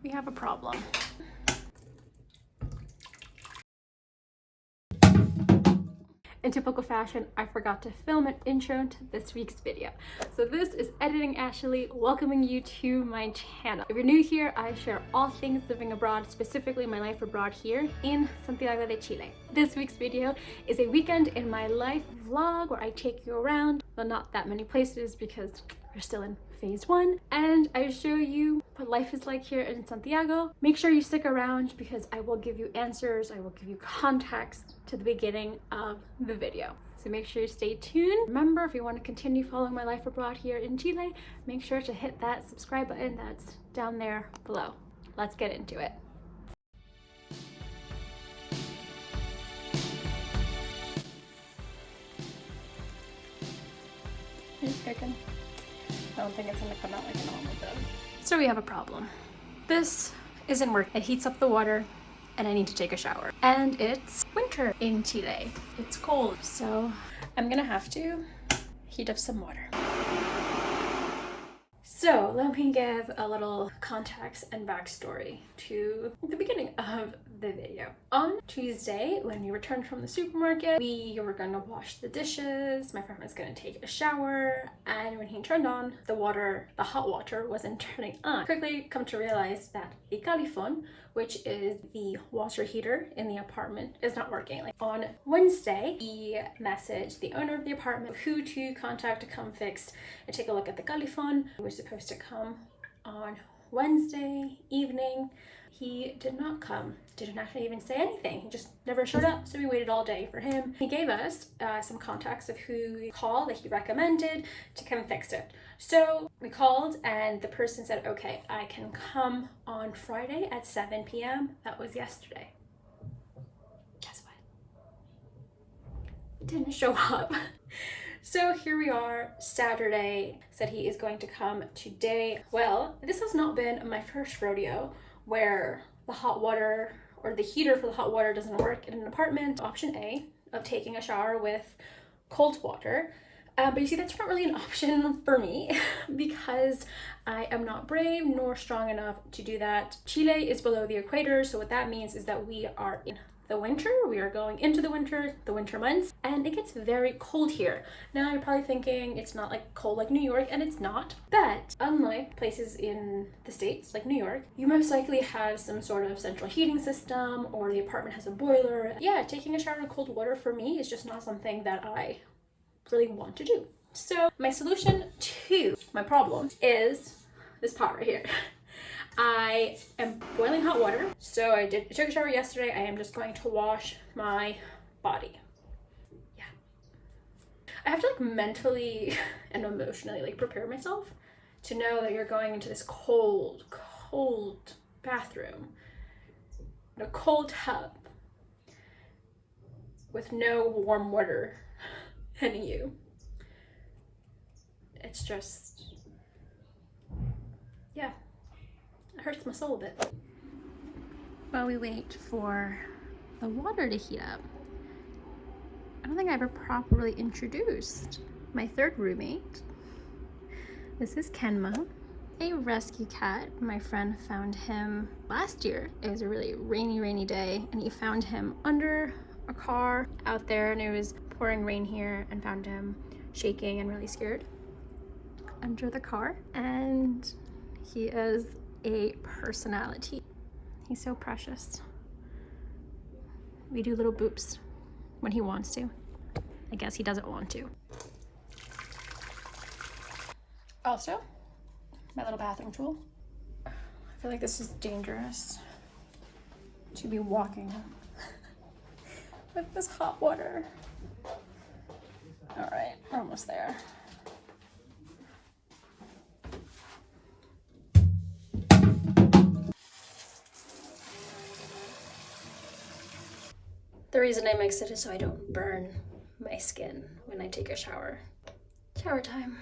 we have a problem. In typical fashion, I forgot to film an intro to this week's video. So this is Editing Ashely, welcoming you to my channel. If you're new here, I share all things living abroad, specifically my life abroad here in Santiago de Chile. This week's video is a weekend in my life vlog where I take you around, well, not that many places because we're still in phase 1, and I show you what life is like here in Santiago. Make sure you stick around because I will give you answers, I will give you context to the beginning of the video. So make sure you stay tuned. Remember, if you want to continue following my life abroad here in Chile, make sure to hit that subscribe button that's down there below. Let's get into it. Here's chicken. I don't think it's gonna come out like a normal dough. So we have a problem. This isn't working. It heats up the water and I need to take a shower. And it's winter in Chile. It's cold. So I'm gonna have to heat up some water. So let me give a little context and backstory to the beginning of the video. On Tuesday, when we returned from the supermarket, we were gonna wash the dishes, my friend was gonna take a shower, and when he turned on the water, the hot water wasn't turning on. Quickly come to realize that the califon, which is the water heater in the apartment, is not working. Like on Wednesday, he messaged the owner of the apartment who to contact to come fix and take a look at the califon. He was supposed to come on Wednesday evening. He did not come, didn't actually even say anything. He just never showed up, so we waited all day for him. He gave us some contacts of who we call that he recommended to come fix it. So we called and the person said, okay, I can come on Friday at 7 p.m. That was yesterday. Guess what? Didn't show up. So here we are, Saturday, said he is going to come today. Well, this has not been my first rodeo where the hot water or the heater for the hot water doesn't work in an apartment. Option A of taking a shower with cold water. But you see, that's not really an option for me because I am not brave nor strong enough to do that. Chile is below the equator, so what that means is that we are in the winter. We are going into the winter months, and it gets very cold here. Now you're probably thinking it's not like cold like New York, and it's not. But unlike places in the States like New York, you most likely have some sort of central heating system or the apartment has a boiler. Yeah, taking a shower in cold water for me is just not something that I really want to do. So my solution to my problem is this pot right here. I am boiling hot water. So I took a shower yesterday. I am just going to wash my body. Yeah. I have to like mentally and emotionally like prepare myself to know that you're going into this cold bathroom in a cold tub with no warm water hitting you. It's just, yeah, it hurts my soul a bit. While we wait for the water to heat up, I don't think I ever properly introduced my third roommate. This is Kenma, a rescue cat. My friend found him last year. It was a really rainy day, and he found him under a car out there, and it was pouring rain here, and found him shaking and really scared under the car. And he is a personality. He's so precious. We do little boops when he wants to. I guess he doesn't want to. Also, my little bathroom tool. I feel like this is dangerous to be walking with this hot water. All right, we're almost there. The reason I mix it is so I don't burn my skin when I take a shower. Shower time.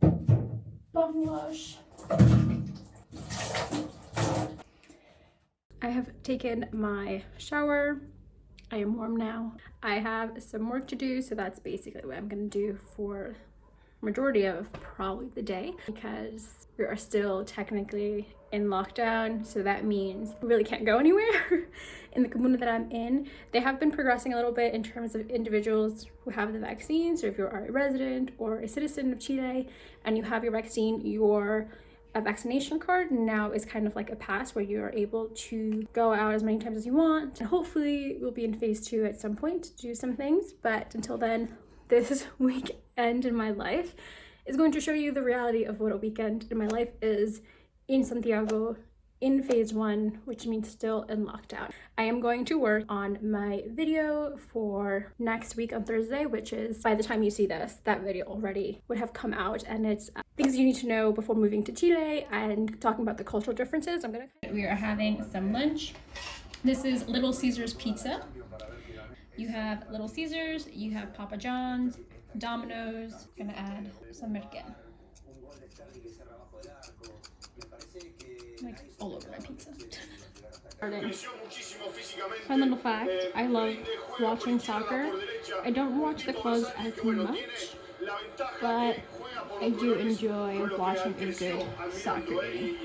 Body wash. I have taken my shower. I am warm now. I have some work to do, so that's basically what I'm gonna do for majority of probably the day, because we are still technically in lockdown, so that means we really can't go anywhere. In the comuna that I'm in, they have been progressing a little bit in terms of individuals who have the vaccine. So if you're a resident or a citizen of Chile and you have your vaccine, your vaccination card now is kind of like a pass where you are able to go out as many times as you want. And hopefully we'll be in phase 2 at some point to do some things, but until then, this weekend in my life is going to show you the reality of what a weekend in my life is in Santiago in phase 1, which means still in lockdown. I am going to work on my video for next week on Thursday, which is, by the time you see this, that video already would have come out, and it's things you need to know before moving to Chile and talking about the cultural differences. We are having some lunch. This is Little Caesars pizza. You have Little Caesars, you have Papa John's, Domino's. I'm gonna add some merquén. Like all over my pizza. Fun little fact, I love watching soccer. I don't watch the clubs as much, but I do enjoy watching a good soccer game.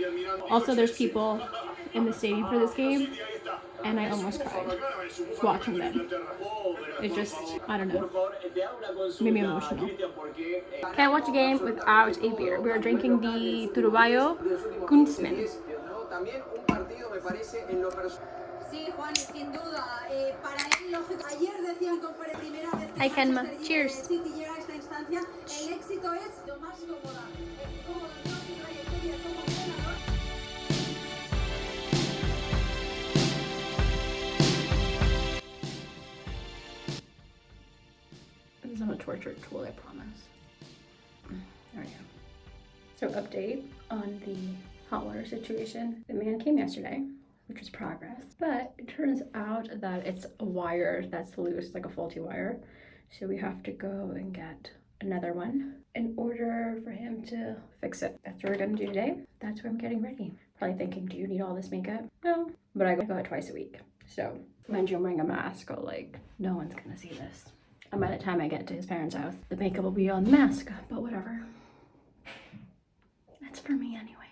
Also, there's people in the stadium for this game, and I almost cried watching them. It just, I don't know, made me emotional. Can't watch a game without a beer. We are drinking the Turubayo Kunstmann. Hi Kenma, cheers. This is not a torture tool, I promise. There we go. So update on the hot water situation. The man came yesterday, which is progress, but it turns out that it's a wire that's loose, like a faulty wire. So we have to go and get another one in order for him to fix it. That's what we're gonna do today. That's why I'm getting ready. Probably thinking, do you need all this makeup? No, but I go out twice a week. So mind you, I'm wearing a mask, so like no one's gonna see this. And by the time I get to his parents' house, the makeup will be on the mask, but whatever. That's for me anyways.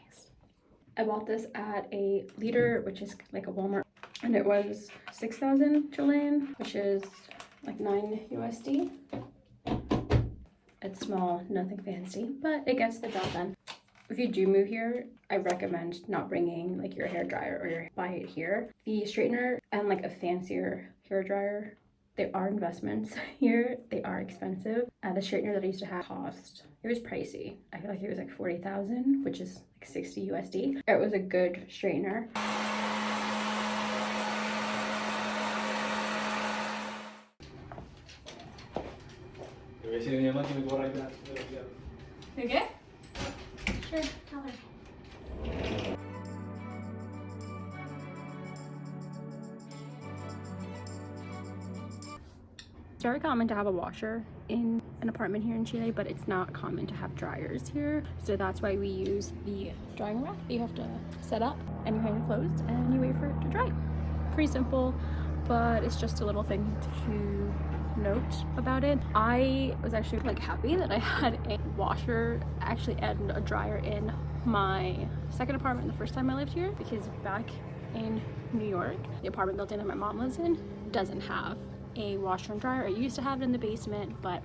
I bought this at a liter, which is like a Walmart, and it was 6,000 Chilean, which is like 9 USD. It's small, nothing fancy, but it gets the job done. If you do move here, I recommend not bringing like your hair dryer or your buy it here. The straightener and like a fancier hair dryer, they are investments here. They are expensive. The straightener that I used to have it was pricey. I feel like it was like 40,000, which is like 60 USD. It was a good straightener. You okay? Sure, tell her. It's very common to have a washer in an apartment here in Chile, but it's not common to have dryers here. So that's why we use the drying rack that you have to set up, and you hang your clothes and you wait for it to dry. Pretty simple, but it's just a little thing to note about it. I was actually like happy that I had a washer actually and a dryer in my second apartment the first time I lived here, because back in New York, the apartment building that my mom lives in doesn't have a washer and dryer. I used to have it in the basement, but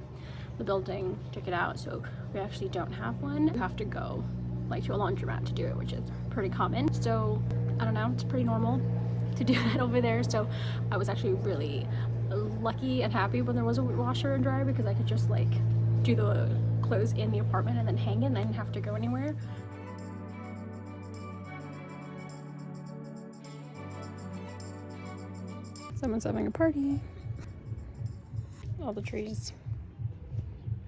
the building took it out, so we actually don't have one. You have to go like to a laundromat to do it, which is pretty common. So I don't know, it's pretty normal to do that over there. So I was actually really lucky and happy when there was a washer and dryer, because I could just like do the clothes in the apartment and then hang it, and I didn't have to go anywhere. Someone's having a party. All the trees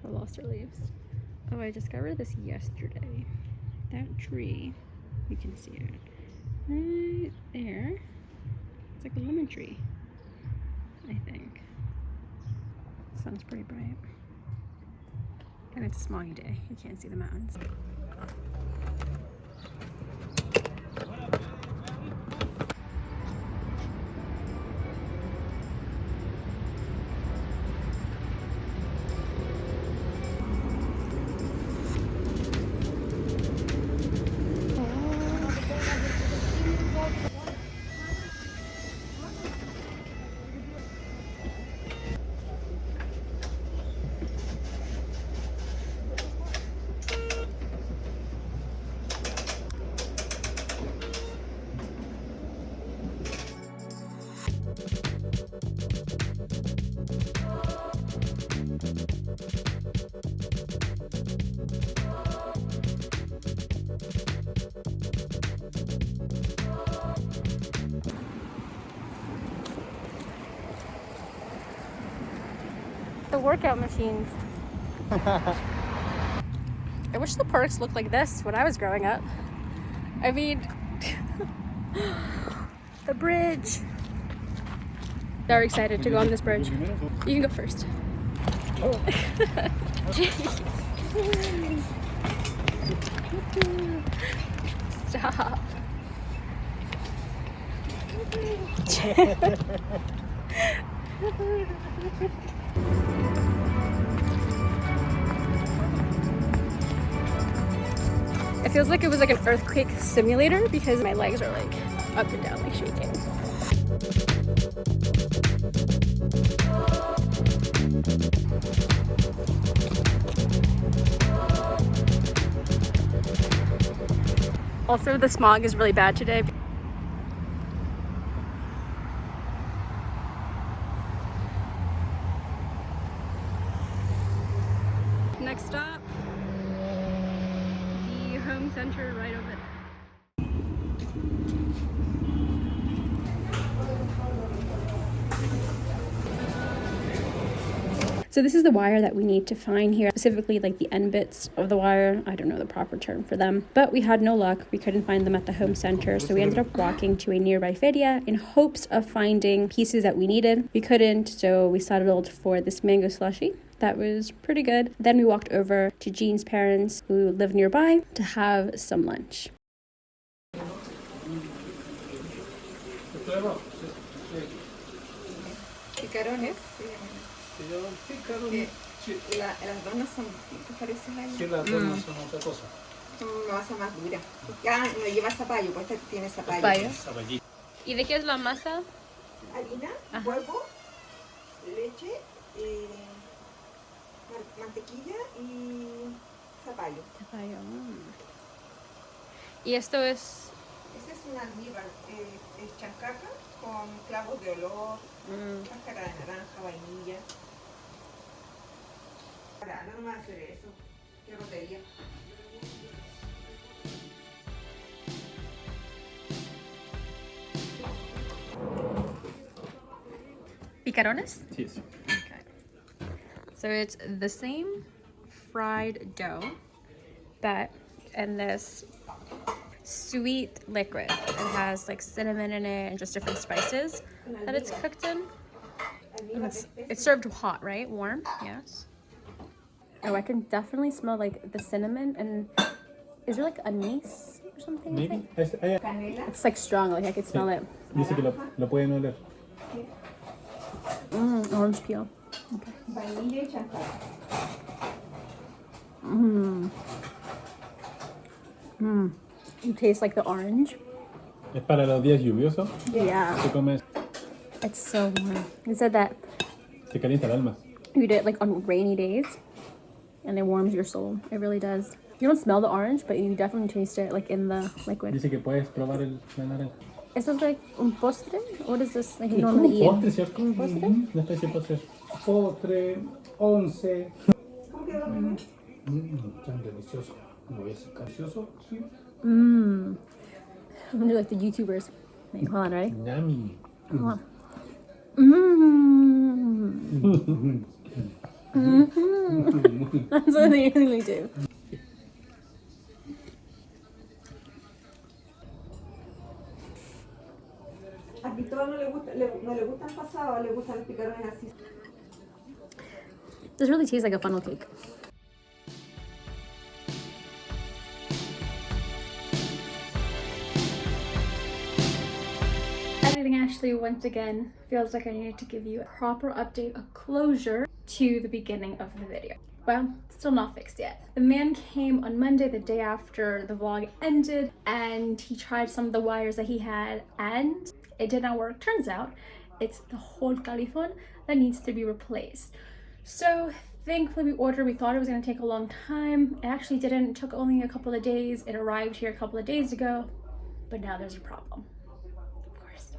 have lost their leaves. Oh, I discovered this yesterday. That tree, you can see it right there. It's like a lemon tree, I think. Sun's pretty bright. And it's a smoggy day. You can't see the mountains. workout machines. I wish the parks looked like this when I was growing up. I mean, the bridge. Very excited to go on this bridge. You can go first. Stop. It feels like it was like an earthquake simulator because my legs are like up and down, like shaking. Also, the smog is really bad today. Next stop, the home center right over there. So this is the wire that we need to find here, specifically like the end bits of the wire. I don't know the proper term for them, but we had no luck. We couldn't find them at the home center, so we ended up walking to a nearby feria in hopes of finding pieces that we needed. We couldn't, so we settled for this mango slushy. That was pretty good. Then we walked over to Jean's parents, who live nearby, to have some lunch. Picarones. Las donas son distintas, parece la Sí, las donas son otra cosa. una masa más dura. Ya no lleva zapallo, pues esta tiene zapallo. Zapallito. ¿Y de qué es la masa? Harina, huevo, leche, mantequilla y zapallo. ¿Y esto es? Esta es una almíbar, es chancaca con clavos de olor, cáscara de naranja, vainilla. Ahora, no me va a hacer eso. Qué rotería. Picarones? Yes. Okay. So it's the same fried dough, but in this sweet liquid. It has like cinnamon in it and just different spices that it's cooked in. And it's served hot, right? Warm? Yes. Oh, I can definitely smell like the cinnamon. And is there like anise or something? Maybe. It's like strong, like I could smell it. Dice que lo pueden oler. Orange peel. Okay. Vainilla y chancaca. You taste like the orange. Es para los días lluviosos. Yeah. Se come, It's so warm. It said that se calienta el alma. you eat it like on rainy days and it warms your soul. It really does. You don't smell the orange, but you definitely taste it like in the liquid. Dice que puedes probar la naranja. Is this like un postre? What is this like you Es como normally eat? postre, ¿cierto? Una especie de postre. Postre, once. ¿Cómo quedó la primera? Tan delicioso. Lo voy a sacar. Delicioso, sí. I'm gonna do like the YouTubers. Wait, hold on, ready? Yummy. Hold on. That's what they usually do. A Cristóbal no le gustan pasados, le gustan los picarones así. This really tastes like a funnel cake. Editing Ashley once again feels like I needed to give you a proper update, a closure to the beginning of the video. Well, still not fixed yet. The man came on Monday, the day after the vlog ended, and he tried some of the wires that he had and it did not work. Turns out it's the whole caliphone that needs to be replaced. So thankfully we thought it was going to take a long time. It actually didn't. It took only a couple of days. It arrived here a couple of days ago, but now there's a problem. Of course,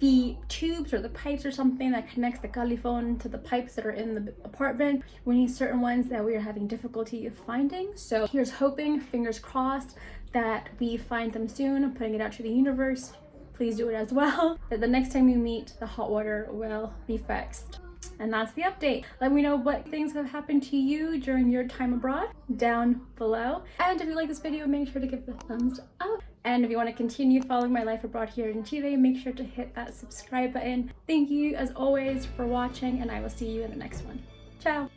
the tubes or the pipes or something that connects the caliphone to the pipes that are in the apartment, we need certain ones that we are having difficulty finding. So here's hoping, fingers crossed, that we find them soon. I'm putting it out to the universe. Please do it as well. That the next time we meet, the hot water will be fixed. And that's the update. Let me know what things have happened to you during your time abroad down below. And if you like this video, make sure to give it a thumbs up. And if you want to continue following my life abroad here in Chile, make sure to hit that subscribe button. Thank you as always for watching, and I will see you in the next one. Ciao!